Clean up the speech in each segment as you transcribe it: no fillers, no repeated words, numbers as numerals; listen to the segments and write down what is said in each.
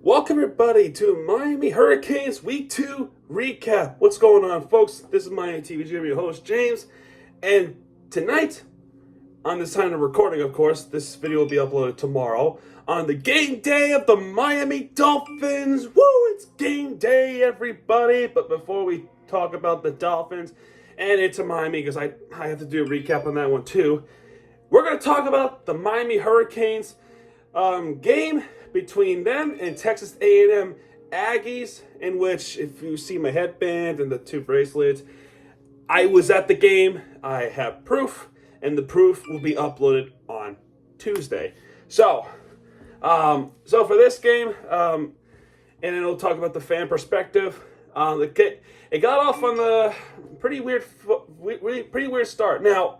Welcome everybody to Miami Hurricanes Week 2 recap. What's going on, folks? This is Miami TVG, your host, James. And tonight, on this time of recording, of course, this video will be uploaded tomorrow, on the game day of the Miami Dolphins. Woo! It's game day, everybody. But before we talk about the Dolphins and into Miami, because I have to do a recap on that one too, we're going to talk about the Miami Hurricanes game between them and Texas A&M Aggies, in which, if you see my headband and the two bracelets, I was at the game. I have proof, and the proof will be uploaded on Tuesday. So for this game, and then we'll talk about the fan perspective. It got off on the pretty weird start. Now,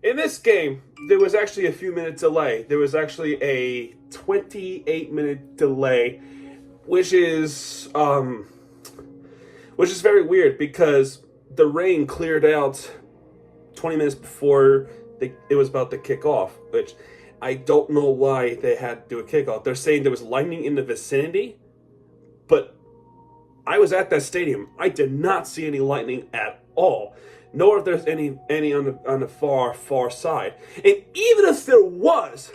in this game, there was actually a few minute delay. There was actually a 28-minute delay, which is very weird because the rain cleared out 20 minutes before it was about to kick off, which I don't know why they had to do a kickoff. They're saying there was lightning in the vicinity, but I was at that stadium. I did not see any lightning at all, nor if there's any on the far side. And even if there was,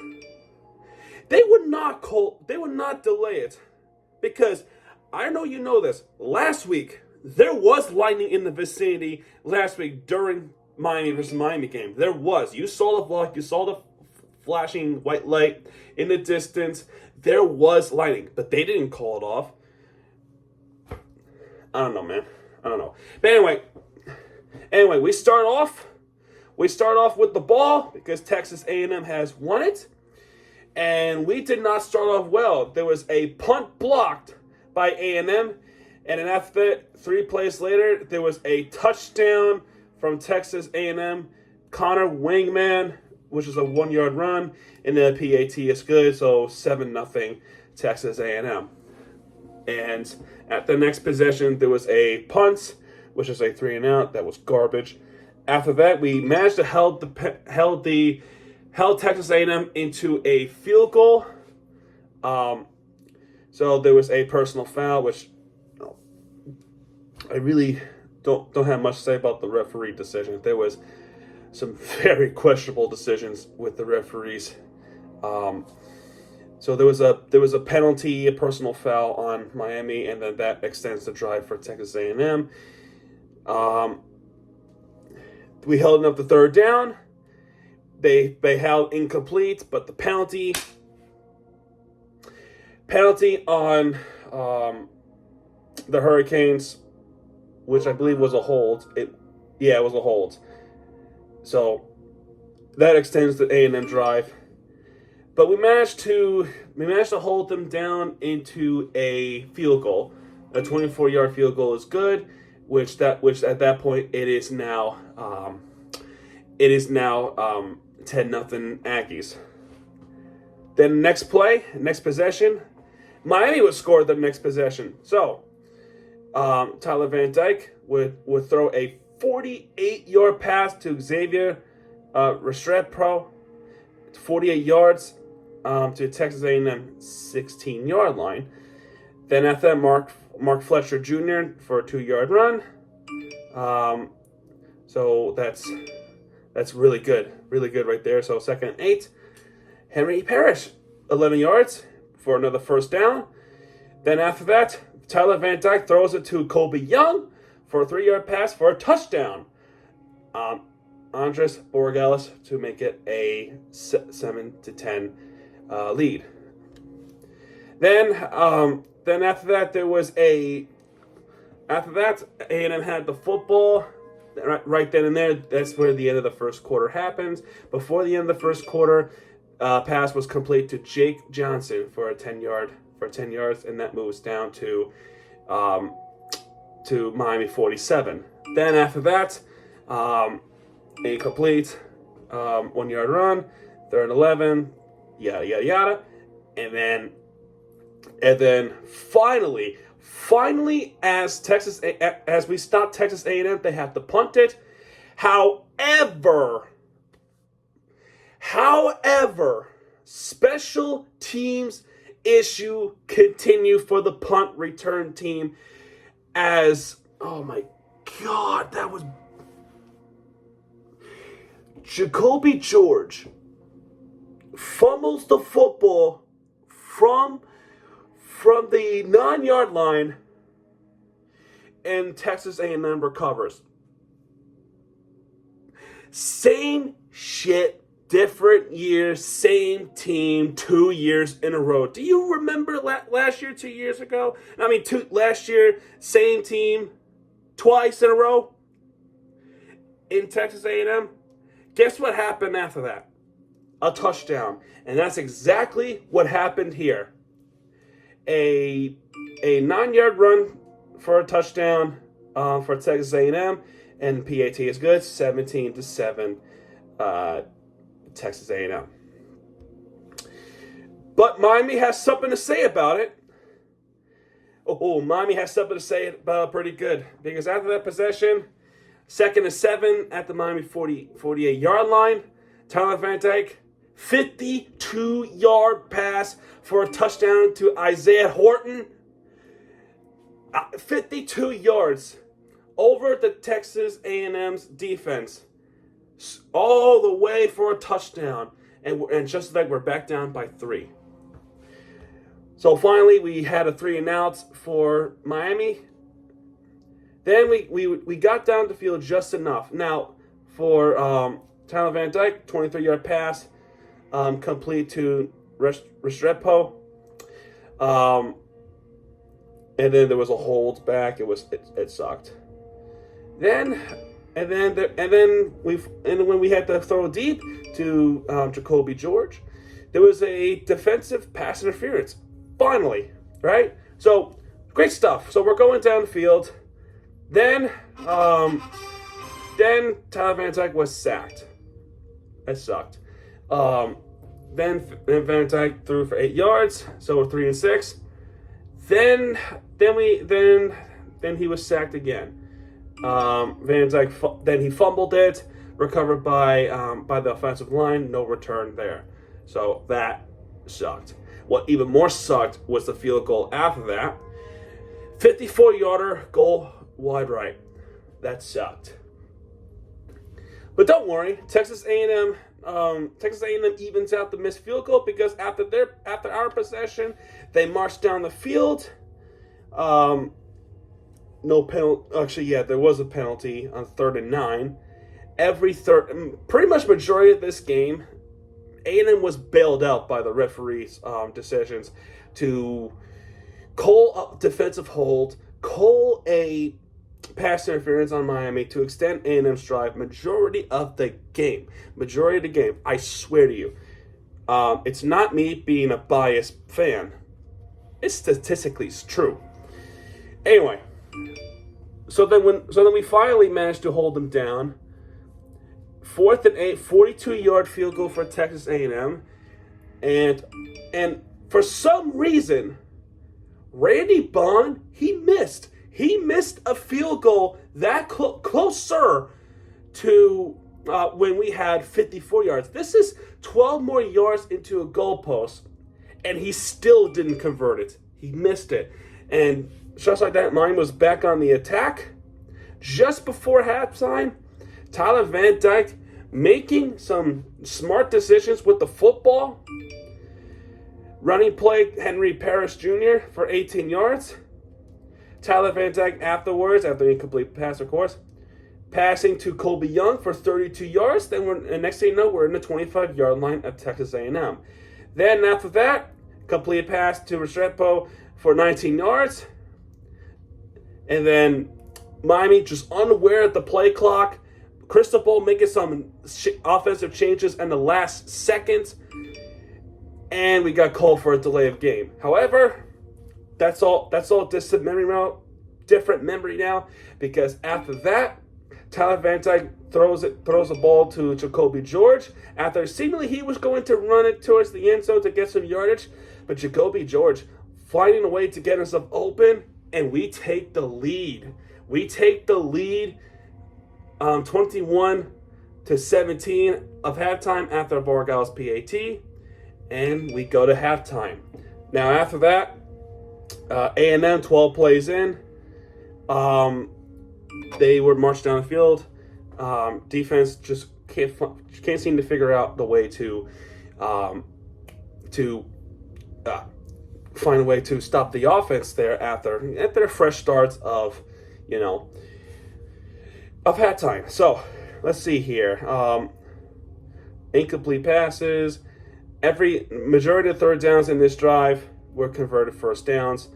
they would not delay it, because I know you know this. Last week there was lightning in the vicinity last week during Miami versus Miami game. There was. You saw the vlog. You saw the flashing white light in the distance. There was lightning, but they didn't call it off. I don't know, man. I don't know. But anyway, we start off with the ball because Texas A&M has won it, and we did not start off well. There was a punt blocked by A&M, and then after that, 3 plays later, there was a touchdown from Texas A&M. Connor Wingman, which is a 1-yard run, and the PAT is good, so 7-0 Texas A&M. And at the next possession, there was a punt, which is a 3-and-out. That was garbage. After that, we managed to held Texas A&M into a field goal. So there was a personal foul, which I really don't have much to say about the referee decision. There was some very questionable decisions with the referees. So there was a penalty, a personal foul on Miami, and then that extends the drive for Texas A&M. We held up the third down. They held incomplete, but the penalty on the Hurricanes, which I believe was a hold. It was a hold. So that extends the A&M drive. But we managed to hold them down into a field goal. A 24-yard field goal is good, which at that point it is now 10-0 Aggies. Then next possession, Miami would score the next possession. So Tyler Van Dyke would throw a 48-yard pass to Xavier Restrepo, 48 yards. To Texas A&M 16-yard line. Then after that, Mark Fletcher Jr. for a 2-yard run. So that's really good right there. So 2nd and 8. Henry Parrish, 11 yards for another first down. Then after that, Tyler Van Dyke throws it to Colby Young for a 3-yard pass for a touchdown. Andres Borregales to make it a 7-10 lead. Then after that, A&M had the football right then and there. That's where the end of the first quarter happens. Before the end of the first quarter, pass was complete to Jake Johnson for 10 yards, and that moves down to Miami 47. Then after that, incomplete, 1-yard run, 3rd and 11. Yada yada yada, and then finally, as we stop Texas A&M, they have to punt it. However, special teams issue continue for the punt return team as, oh my God, that was Jacoby George fumbles the football from the 9-yard line, and Texas A&M recovers. Same shit, different year, same team, 2 years in a row. Do you remember last year, 2 years ago? Last year, same team, twice in a row in Texas A&M? Guess what happened after that? A touchdown. And that's exactly what happened here. A 9-yard run for a touchdown for Texas A&M, and PAT is good, 17-7, Texas A&M. But Miami has something to say about it. Miami has something to say about it pretty good, because after that possession, 2nd and 7 at the Miami 48-yard line, Tyler Van Dyke, 52-yard pass for a touchdown to Isaiah Horton. 52 yards over the Texas A&M's defense, all the way for a touchdown, and just like we're back down by 3. So finally, we had a 3 and outs for Miami. Then we got down the field just enough. Now for Tyler Van Dyke, 23-yard pass, complete to Restrepo. And then there was a hold back. It sucked. Then when we had to throw deep to Jacoby George, there was a defensive pass interference. Finally, right? So great stuff. So we're going down the field. Then Tyler Van Dyke was sacked. That sucked. Then Van Dyke threw for 8 yards, so we're 3 and 6. Then he was sacked again. Van Dyke then he fumbled it, recovered by the offensive line, no return there. So that sucked. What even more sucked was the field goal after that. 54-yarder goal wide right. That sucked. But don't worry, Texas A&M evens out the missed field goal, because after our possession, they marched down the field. No penalty. Actually, yeah, there was a penalty on 3rd and 9. Pretty much majority of this game, A&M was bailed out by the referees' decisions to call a defensive hold, call a pass interference on Miami to extend A&M's drive majority of the game. I swear to you. It's not me being a biased fan. It's statistically true. Anyway, so then we finally managed to hold them down. 4th and 8, 42-yard field goal for Texas A&M, and for some reason, Randy Bond, he missed a field goal that closer to when we had 54 yards. This is 12 more yards into a goalpost, and he still didn't convert it. He missed it. And just like that, mine was back on the attack. Just before halftime, Tyler Van Dyke making some smart decisions with the football. Running play, Henry Parrish Jr. for 18 yards. Tyler Van Dyke afterwards, after incomplete pass, of course, passing to Colby Young for 32 yards. Then next thing you know, we're in the 25-yard line at Texas A&M. Then after that, complete pass to Restrepo for 19 yards. And then Miami just unaware of the play clock. Cristobal making some offensive changes in the last seconds. And we got called for a delay of game. However, that's all distant memory now, different memory now, because after that, Tyler Van Dyke throws the ball to Jacoby George after seemingly he was going to run it towards the end zone to get some yardage, but Jacoby George finding a way to get himself open, and we take the lead. 21-17 of halftime after Borgal's PAT, and we go to halftime. Now after that, A&M 12 plays in. They were marched down the field. Defense just can't seem to figure out the way to find a way to stop the offense there after fresh starts of halftime. So let's see here. Incomplete passes. Every majority of third downs in this drive were converted first downs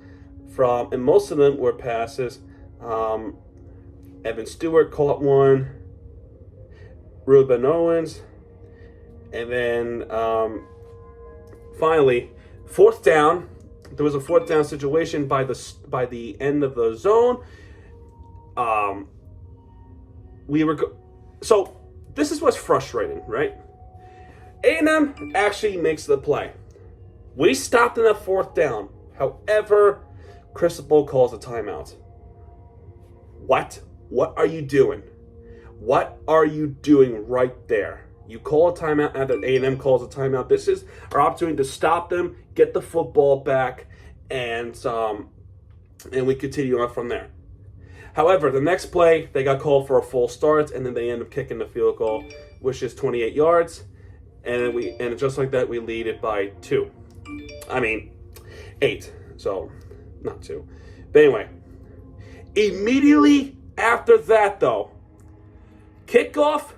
and most of them were passes. Evan Stewart caught one. Ruben Owens, and then finally, fourth down. There was a fourth down situation by the end of the zone. So this is what's frustrating, right? A&M actually makes the play. We stopped in the fourth down. However, Cristobal calls a timeout. What? What are you doing? What are you doing right there? You call a timeout after A&M calls a timeout. This is our opportunity to stop them, get the football back, and we continue on from there. However, the next play, they got called for a full start, and then they end up kicking the field goal, which is 28 yards. And just like that, we lead it by 8. So, not 2. But anyway, immediately after that, though, kickoff,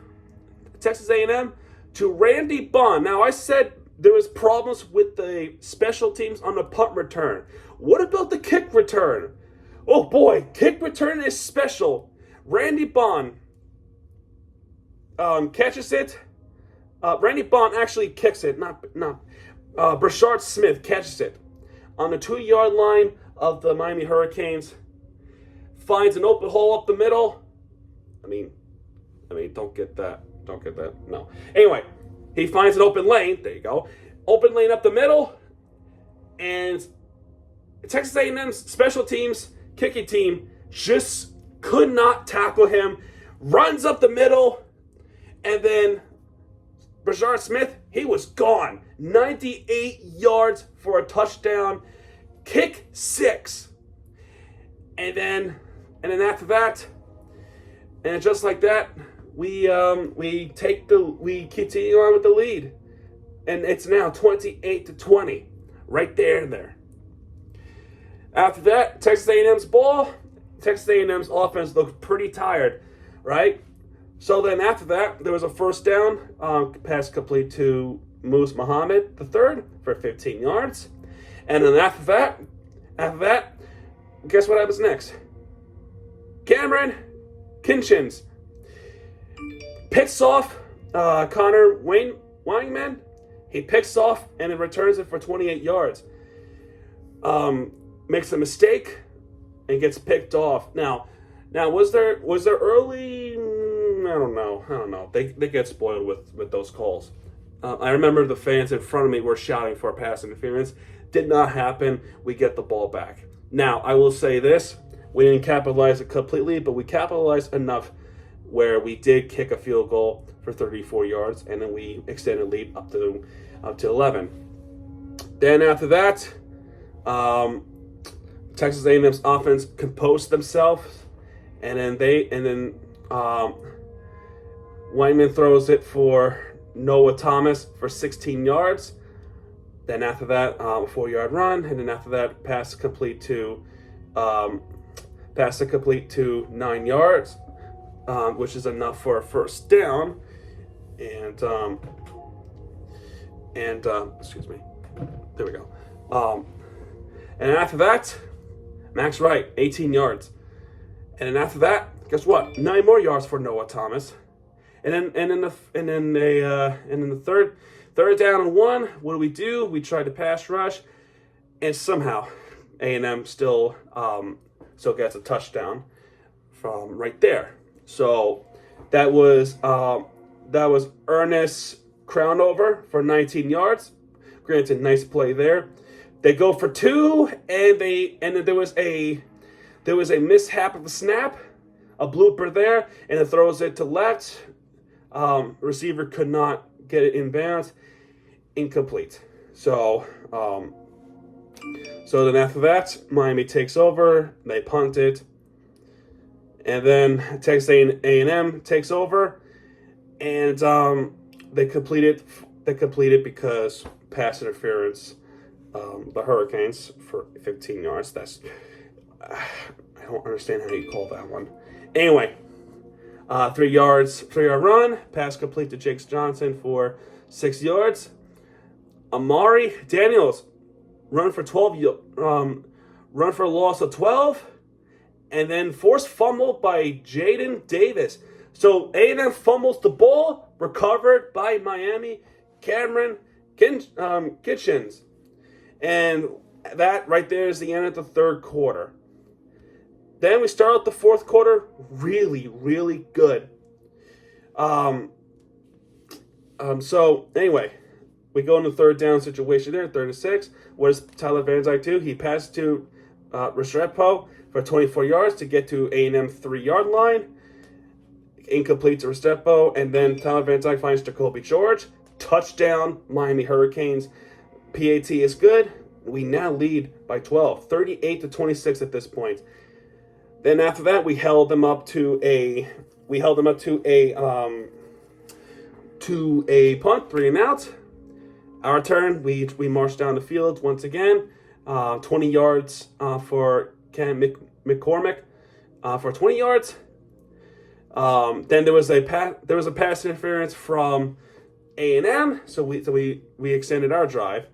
Texas A&M to Randy Bond. Now, I said there was problems with the special teams on the punt return. What about the kick return? Oh boy, kick return is special. Randy Bond catches it. Randy Bond actually kicks it. Brashard Smith catches it on the 2-yard line of the Miami Hurricanes. Finds an open hole up the middle. I mean, don't get that. No. Anyway, he finds an open lane. There you go. Open lane up the middle. And Texas A&M's special teams, kicking team, just could not tackle him. Runs up the middle. And then Brashard Smith, he was gone. 98 yards for a touchdown. Kick 6. And then after that, and just like that, we continue on with the lead, and it's now 28-20, right there. After that, Texas A&M's ball. Texas A&M's offense looked pretty tired, right? So then after that, there was a first down, pass complete to Moose Muhammad III for 15 yards, and then after that, guess what happens next? Cameron Kinchins picks off Connor Wingman. He picks off and then returns it for 28 yards. Makes a mistake and gets picked off. Now was there early? I don't know. They get spoiled with those calls. I remember the fans in front of me were shouting for a pass interference. Did not happen. We get the ball back. Now I will say this. We didn't capitalize it completely, but we capitalized enough where we did kick a field goal for 34 yards, and then we extended lead up to 11. Then after that, Texas A&M's offense composed themselves, and then Wyman throws it for Noah Thomas for 16 yards. Then after that, a 4-yard run, and then after that, pass complete to 9 yards, which is enough for a first down. And excuse me, there we go. And after that, Max Wright, 18 yards. And then after that, guess what? 9 more yards for Noah Thomas. And then the third down and 1. What do? We tried to pass rush, and somehow A&M still gets a touchdown from right there. So that was Ernest Crownover for 19 yards. Granted, nice play there. They go for 2, and then there was a mishap of the snap, a blooper there, and it throws it to left. Receiver could not get it in bounds. Incomplete. So So then after that, Miami takes over. They punt it. And then Texas A&M takes over. And they complete it. They complete it because pass interference. The Hurricanes for 15 yards. That's I don't understand how you call that one. Anyway, 3 yards, 3-yard run. Pass complete to Jake Johnson for 6 yards. Amari Daniels run for run for a loss of 12, and then forced fumble by Jaden Davis. So A&M fumbles the ball, recovered by Miami, Cameron Kitchens. And that right there is the end of the third quarter. Then we start out the fourth quarter really, really good. So anyway, we go into third down situation there, 3rd and 6. What does Tyler Van Dyke do? He passes to Restrepo for 24 yards to get to A&M 3-yard line. Incomplete to Restrepo, and then Tyler Van Dyke finds Jacoby George. Touchdown, Miami Hurricanes. PAT is good. We now lead by 12, 38-26 at this point. Then after that, we held them up to a punt, 3 and out. Our turn. We marched down the field once again. 20 yards for Ken McCormick for 20 yards. Then there was a pass interference from A&M, so we extended our drive.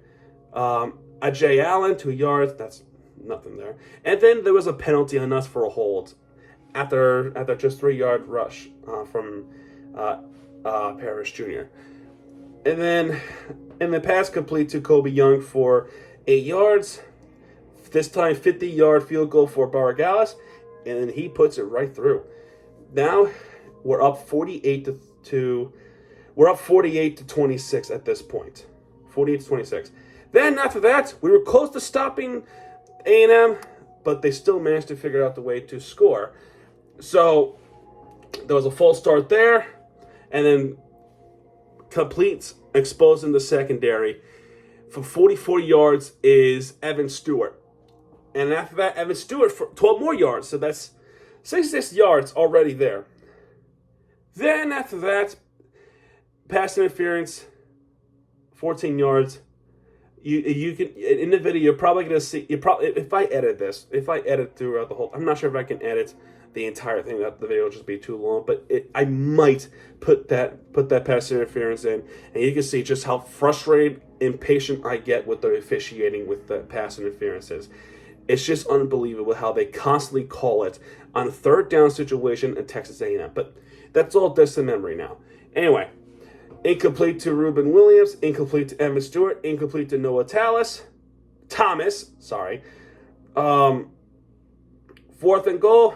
Jay Allen, 2 yards. That's nothing there. And then there was a penalty on us for a hold after just 3-yard rush from Parrish Jr. And then pass complete to Kobe Young for 8 yards. This time 50-yard field goal for Barragales, and then he puts it right through. Now we're up 48 to 26 at this point. 48-26. Then after that, we were close to stopping A&M, but they still managed to figure out the way to score. So there was a false start there, and then completes exposing the secondary. For 44 yards is Evan Stewart. And after that, Evan Stewart for 12 more yards. So that's 66 yards already there. Then after that, pass interference, 14 yards. You can, in the video, you're probably going to see, if I edit throughout the whole, I'm not sure if I can edit the entire thing, that the video will just be too long, but I might put that pass interference in, and you can see just how frustrated, impatient I get with the officiating with the pass interferences. It's just unbelievable how they constantly call it on a third down situation in Texas A&M, but that's all distant memory now. Anyway, incomplete to Ruben Williams, incomplete to Evan Stewart, incomplete to Noah Thomas. 4th and goal.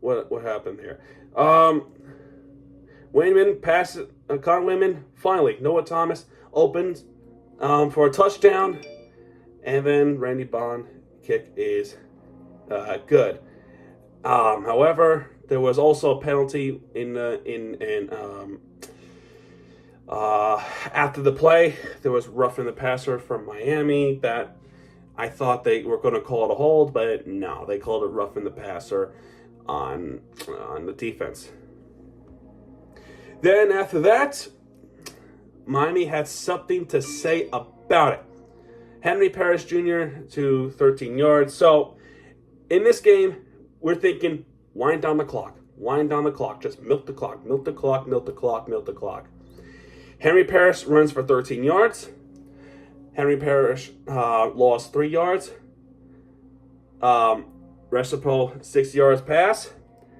What happened here? Wayman passes. Con Wayman finally. Noah Thomas opens for a touchdown, and then Randy Bond kick is good. However, there was also a penalty after the play. There was roughing the passer from Miami that I thought they were going to call it a hold, but no, they called it roughing the passer on the defense. Then after that, Miami had something to say about it. Henry Parrish Jr. to 13 yards. So in this game, we're thinking, wind down the clock, just milk the clock. Henry Parrish runs for 13 yards. Henry Parrish lost 3 yards. Reciprocal 6 yards pass.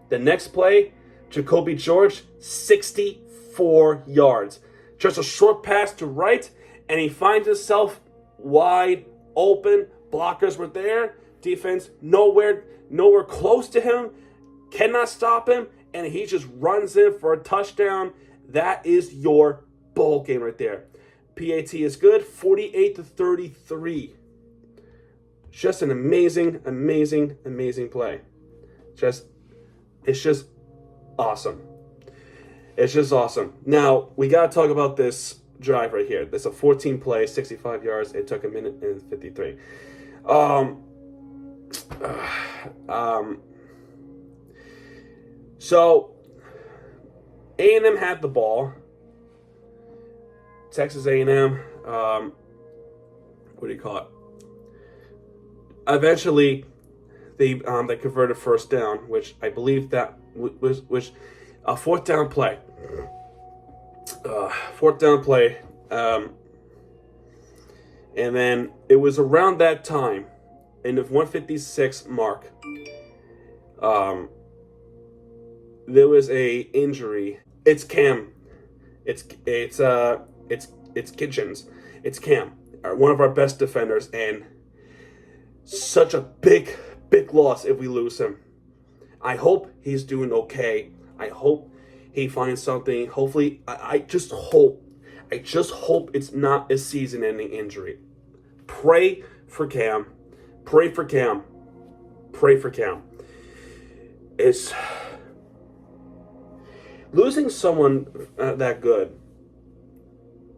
The next play, Jacoby George, 64 yards. Just a short pass to right, and he finds himself wide open. Blockers were there. Defense nowhere close to him. Cannot stop him, and he just runs in for a touchdown. That is your bowl game right there. PAT is good, 48-33. Just an amazing play. It's just awesome. It's just awesome. Now, we got to talk about this drive right here. That's a 14 play, 65 yards. It took a minute and 53. Um, so A&M had the ball. Texas A&M, what do you call it? Eventually, they converted first down, which I believe that was a fourth down play. And then it was around that time, in the 156 mark, there was a injury. It's Cam. It's Kitchens. It's Cam, one of our best defenders, and such a big loss if we lose him. I hope he's doing okay. I hope he finds something. Hopefully, I just hope it's not a season-ending injury. Pray for Cam. Pray for Cam. Pray for Cam. It's losing someone that good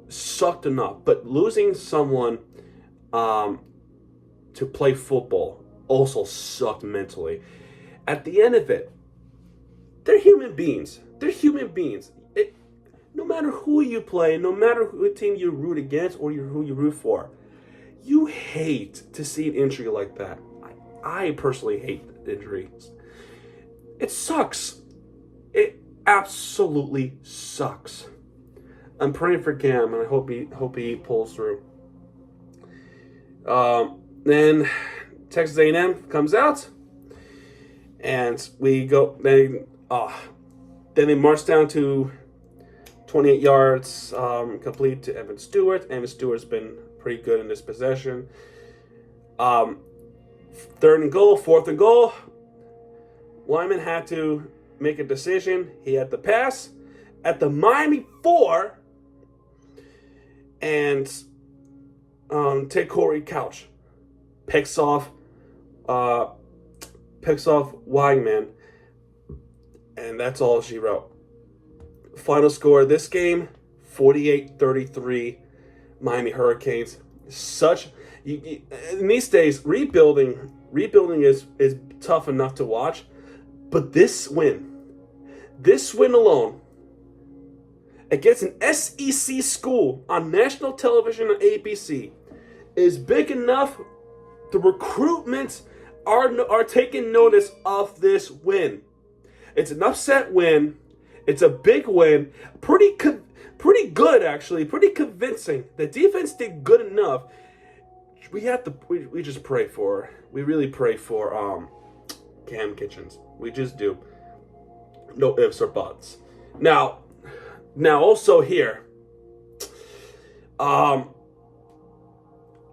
sucked enough, but losing someone to play football also sucked mentally. At the end of it, they're human beings. No matter who you play, no matter what team you root against or who you root for, you hate to see an injury like that. I personally hate injuries. It sucks. It absolutely sucks. I'm praying for Cam, and I hope he pulls through. Then Texas A&M comes out, and we go. Then they march down to 28 yards, complete to Evan Stewart. Evan Stewart's been pretty good in this possession. Fourth and goal. Lyman had to make a decision. He had to pass at the Miami 4 and take Corey Couch. Picks off Wagman, and that's all she wrote. Final score of this game, 48-33, Miami Hurricanes. In these days, rebuilding is tough enough to watch, but this win alone against an SEC school on national television on ABC is big enough. The recruitments are taking notice of this win. It's an upset win. It's a big win. Pretty good, actually. Pretty convincing. The defense did good enough. We just pray for. We really pray for Cam Kitchens. We just do. No ifs or buts. Now also here.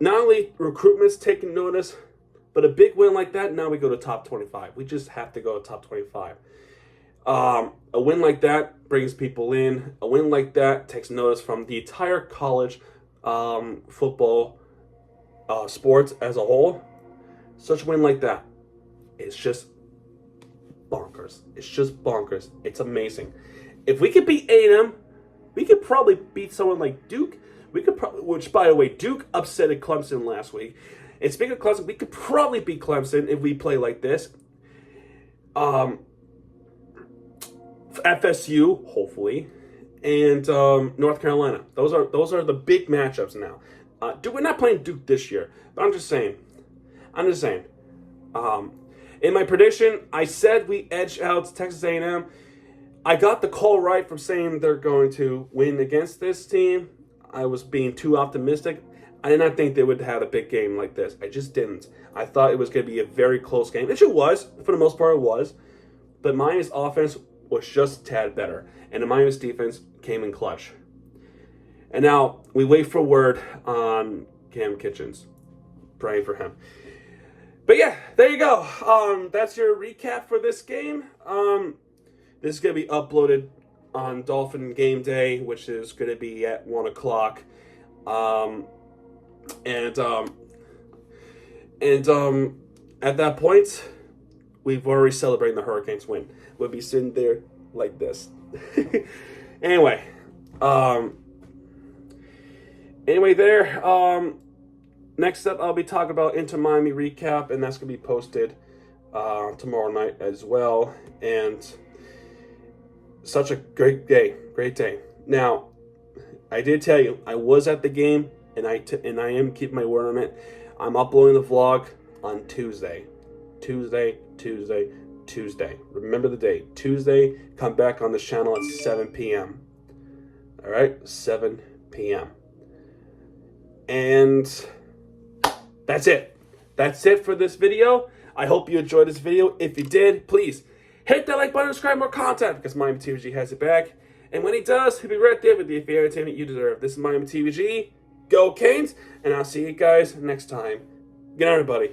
Not only recruitment's taking notice, but a big win like that, now we go to top 25. We just have to go to top 25. A win like that brings people in. A win like that takes notice from the entire college football sports as a whole. Such a win like that, it's just bonkers. It's amazing. If we could beat A&M, we could probably beat someone like Duke. Which, by the way, Duke upsetted Clemson last week. And speaking of Clemson, we could probably beat Clemson if we play like this. FSU, hopefully, and North Carolina. Those are the big matchups now. We're not playing Duke this year, but I'm just saying. In my prediction, I said we edge out Texas A&M. I got the call right from saying they're going to win against this team. I was being too optimistic. I did not think they would have a big game like this. I just didn't. I thought it was going to be a very close game, which it was. For the most part, it was. But Miami's offense was just a tad better, and the Miami's defense came in clutch. And now we wait for word on Cam Kitchens. Praying for him. But yeah, there you go. That's your recap for this game. This is going to be uploaded on Dolphin Game Day, which is going to be at 1 o'clock. And at that point, we've already celebrated the Hurricanes win. We'll be sitting there like this. Anyway, Anyway, next up I'll be talking about Inter Miami recap, and that's gonna be posted tomorrow night as well. And such a great day. Now, I did tell you I was at the game, and I am keeping my word on it. I'm uploading the vlog on Tuesday. Remember the date. Tuesday, come back on the channel at 7 p.m. All right, 7 p.m. And that's it. That's it for this video. I hope you enjoyed this video. If you did, please hit that like button and subscribe more content, because Miami TVG has it back. And when he does, he'll be right there with the entertainment you deserve. This is Miami TVG. Go Canes, and I'll see you guys next time. Good night, everybody.